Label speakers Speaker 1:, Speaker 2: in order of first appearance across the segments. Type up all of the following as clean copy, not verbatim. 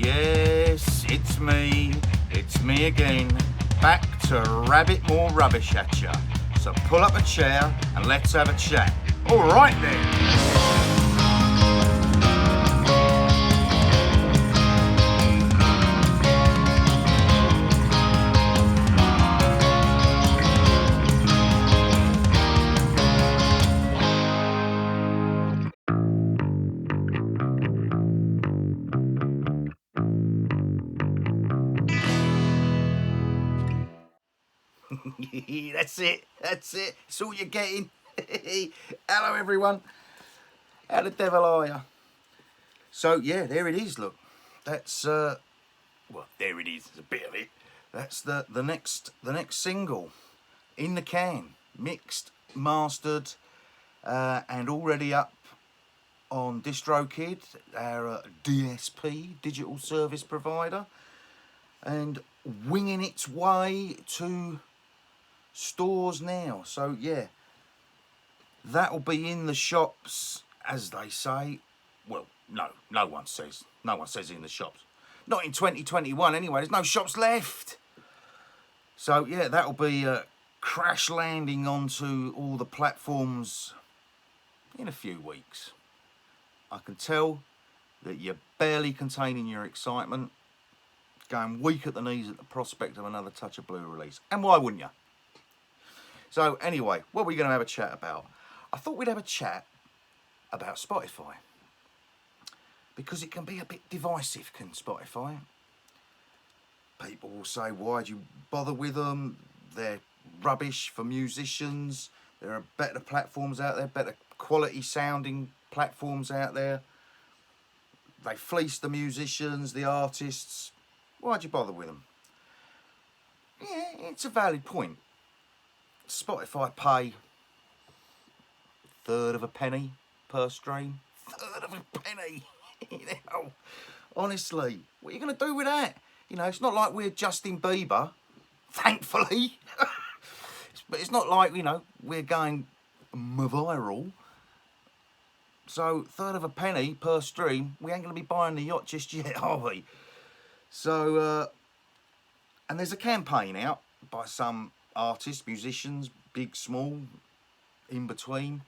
Speaker 1: Yes, it's me again, back to rabbit more rubbish at ya. So pull up a chair and let's have a chat. All right then. That's it. That's all you're getting. Hello everyone. How the devil are you? So yeah, there it is. Look, that's well, there it is. There's a bit of it. That's the next single in the can, mixed, mastered, and already up on DistroKid, our DSP, digital service provider, and winging its way to stores now. So yeah, that'll be in the shops, as they say. Well, no one says in the shops. Not in 2021 anyway. There's no shops left. So yeah, that'll be crash landing onto all the platforms in a few weeks. I can tell that you're barely containing your excitement, going weak at the knees at the prospect of another Touch of Blue release. And why wouldn't you? So anyway, what are we going to have a chat about? I thought we'd have a chat about Spotify, because it can be a bit divisive, can Spotify? People will say, why'd you bother with them? They're rubbish for musicians. There are better platforms out there, better quality sounding platforms out there. They fleece the musicians, the artists. Why'd you bother with them? Yeah, it's a valid point. Spotify pay third of a penny per stream. Third of a penny. You know, honestly, what are you going to do with that? You know, it's not like we're Justin Bieber, thankfully. But it's not like, you know, we're going viral. So third of a penny per stream, we ain't going to be buying the yacht just yet, are we? So, and there's a campaign out by some artists, musicians, big, small, in between,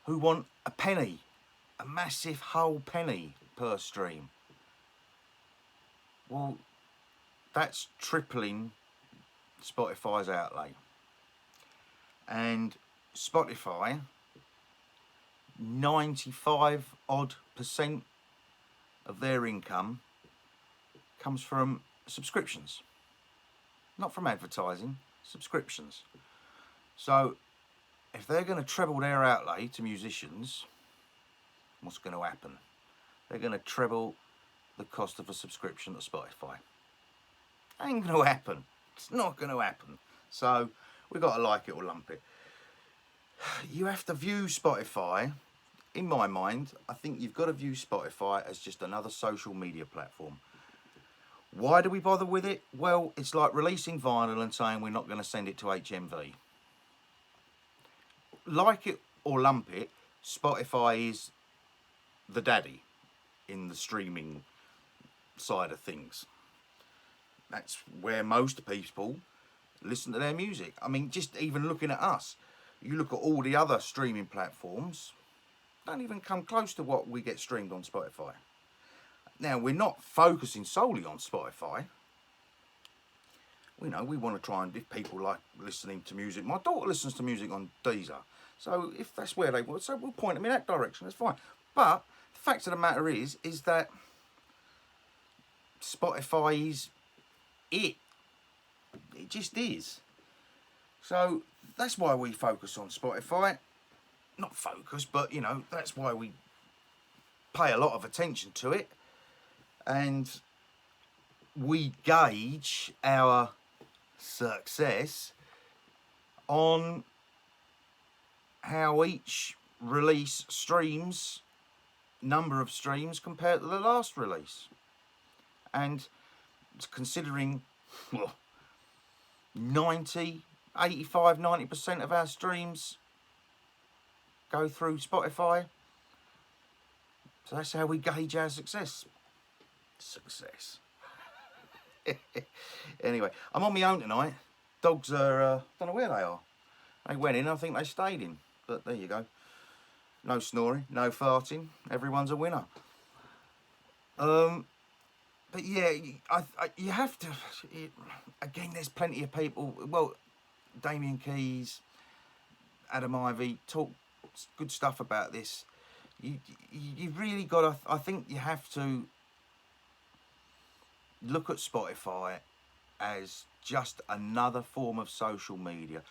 Speaker 1: who want a penny, a massive whole penny per stream. Well, that's tripling Spotify's outlay. And Spotify, 95% of their income comes from subscriptions, not from advertising. Subscriptions. So if they're going to treble their outlay to musicians, what's going to happen? They're going to treble the cost of a subscription to Spotify. Ain't going to happen. It's not going to happen. So we've got to like it or lump it. You have to view Spotify, in my mind, I think you've got to view Spotify as just another social media platform. Why do we bother with it? Well, it's like releasing vinyl and saying we're not going to send it to HMV. Like it or lump it, Spotify is the daddy in the streaming side of things. That's where most people listen to their music. I mean, just even looking at us, you look at all the other streaming platforms, don't even come close to what we get streamed on Spotify. Now, we're not focusing solely on Spotify. We know we want to try and, if people like listening to music, my daughter listens to music on Deezer. So if that's where they want, so we'll point them in that direction, that's fine. But the fact of the matter is that Spotify is it. It just is. So that's why we focus on Spotify. Not focus, but, you know, that's why we pay a lot of attention to it. And we gauge our success on how each release streams, number of streams compared to the last release. And considering 85-90% of our streams go through Spotify, so that's how we gauge our success. success. Anyway, I'm on my own tonight. Dogs are, don't know where they are. They went in, I think they stayed in. But there you go. No snoring, no farting. Everyone's a winner. But yeah, you have to. Again, there's plenty of people. Well, Damien Keys, Adam Ivy talk good stuff about this. You've really got to. I think you have to look at Spotify as just another form of social media.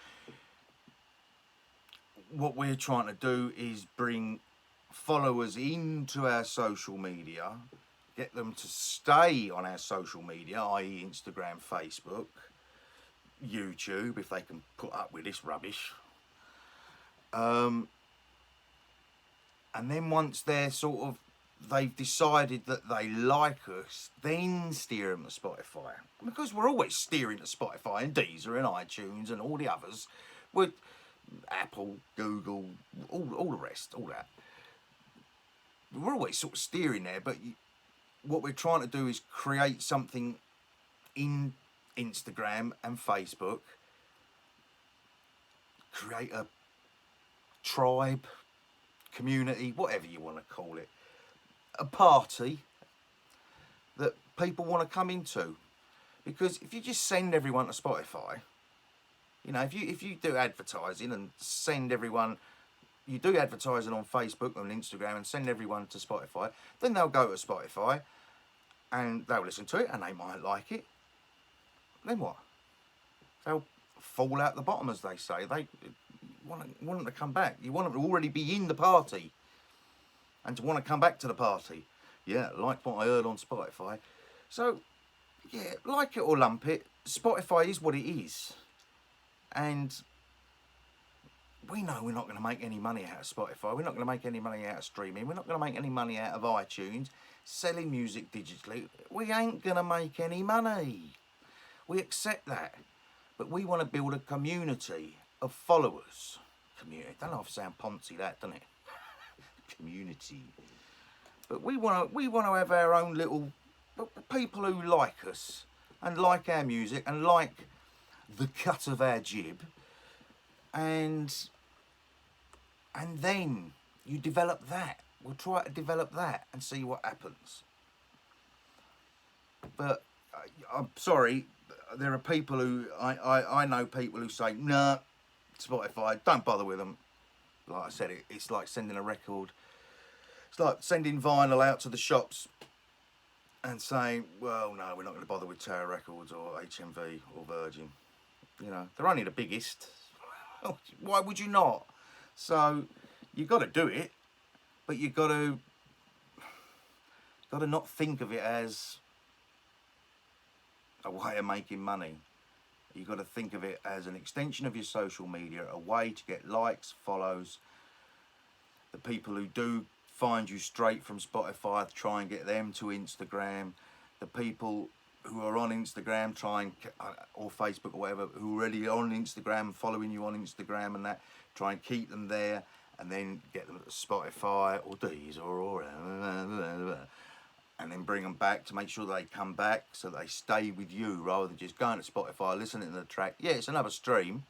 Speaker 1: What we're trying to do is bring followers into our social media, get them to stay on our social media, i.e. Instagram, Facebook, YouTube, if they can put up with this rubbish. And then once they're they've decided that they like us, then steer them to Spotify. Because we're always steering to Spotify and Deezer and iTunes and all the others. With Apple, Google, all the rest, all that. We're always sort of steering there, but what we're trying to do is create something in Instagram and Facebook. Create a tribe, community, whatever you want to call it. A party that people want to come into. Because if you just send everyone to Spotify, you know, if you do advertising and send everyone, you do advertising on Facebook and Instagram and send everyone to Spotify, then they'll go to Spotify and they'll listen to it and they might like it. Then what? They'll fall out the bottom, as they say. They want them to come back. You want them to already be in the party and to want to come back to the party. Yeah, like what I heard on Spotify. So, yeah, like it or lump it, Spotify is what it is. And we know we're not going to make any money out of Spotify. We're not going to make any money out of streaming. We're not going to make any money out of iTunes, selling music digitally. We ain't going to make any money. We accept that. But we want to build a community of followers. Community. Don't know if I sound poncy that, doesn't it? Community. But we want to have our own little people who like us and like our music and like the cut of our jib, and then you develop that. We'll try to develop that and see what happens. But I'm sorry, there are people who I know people who say, nah, Spotify, don't bother with them. Like I said, it's like sending a record. It's like sending vinyl out to the shops and saying, well, no, we're not going to bother with Tower Records or HMV or Virgin. You know, they're only the biggest. Why would you not? So you've got to do it, but you've got to not think of it as a way of making money. You've got to think of it as an extension of your social media, a way to get likes, follows. The people who do find you straight from Spotify, try and get them to Instagram. The people who are on Instagram, or Facebook or whatever, who are already on Instagram, following you on Instagram and that, try and keep them there, and then get them to Spotify or Deezer or and then bring them back to make sure they come back so they stay with you rather than just going to Spotify, listening to the track. Yeah, it's another stream.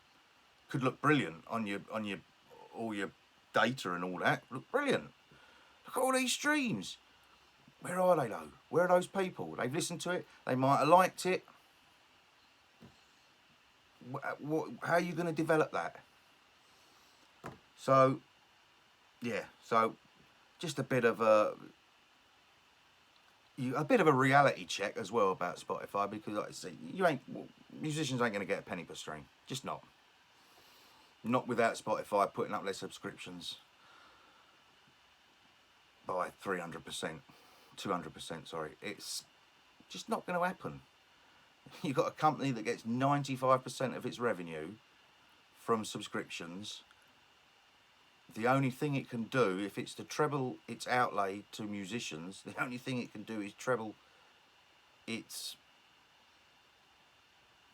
Speaker 1: Could look brilliant on your all your data and all that. Look brilliant. Look at all these streams. Where are they though? Where are those people? They've listened to it. They might have liked it. How are you going to develop that? So, yeah. So, just a bit of a reality check as well about Spotify, because like I say, musicians ain't going to get a penny per stream. Just not. Not without Spotify putting up their subscriptions by 300%. 200%, sorry. It's just not going to happen. You've got a company that gets 95% of its revenue from subscriptions. The only thing it can do, if it's to treble its outlay to musicians, the only thing it can do is treble its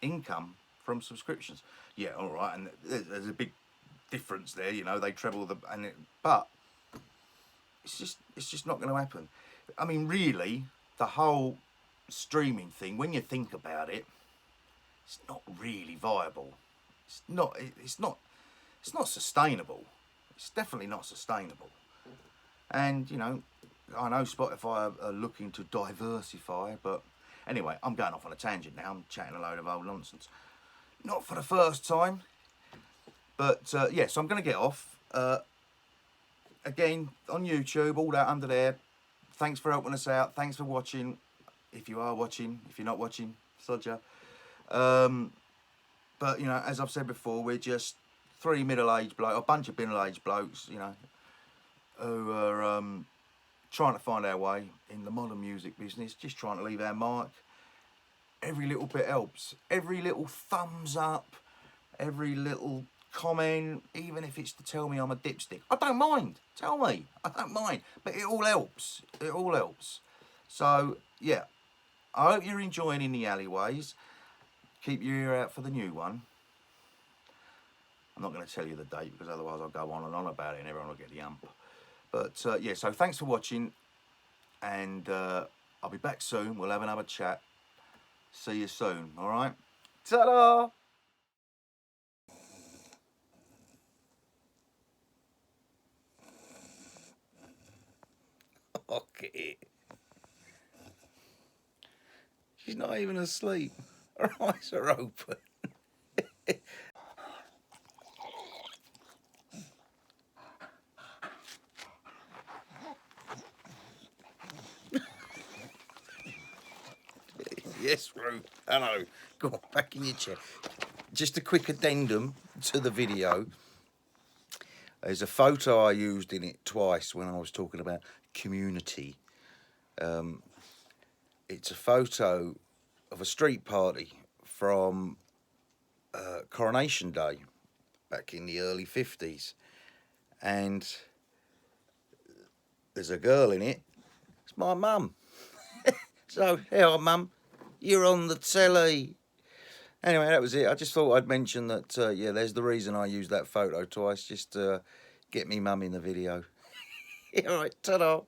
Speaker 1: income from subscriptions. Yeah, all right, and there's a big difference there, you know. They treble but it's just not going to happen. I mean, really, the whole streaming thing, when you think about it, it's not really viable. It's not sustainable. It's definitely not sustainable. And, you know, I know Spotify are looking to diversify, but anyway, I'm going off on a tangent now. I'm chatting a load of old nonsense. Not for the first time, but yeah, so I'm going to get off. Again, on YouTube, all that under there. Thanks for helping us out. Thanks for watching. If you are watching, if you're not watching, sod ya. But, you know, as I've said before, we're just three middle-aged blokes, a bunch of middle-aged blokes, you know, who are trying to find our way in the modern music business, just trying to leave our mark. Every little bit helps. Every little thumbs up, every little comment, even if it's to tell me I'm a dipstick. I don't mind. Tell me. I don't mind. But it all helps. It all helps. So, yeah. I hope you're enjoying In the Alleyways. Keep your ear out for the new one. I'm not going to tell you the date because otherwise I'll go on and on about it and everyone will get the ump. But yeah, so thanks for watching, and I'll be back soon. We'll have another chat. See you soon, all right? Ta-da! Okay. She's not even asleep. Her eyes are open. Yes, Ruth. Hello. Go on, back in your chair. Just a quick addendum to the video. There's a photo I used in it twice when I was talking about community. It's a photo of a street party from Coronation Day back in the early 50s. And there's a girl in it. It's my mum. So, here, Mum, you're on the telly. Anyway, that was it. I just thought I'd mention that, yeah, there's the reason I used that photo twice, just to get me mum in the video. All right, ta-da.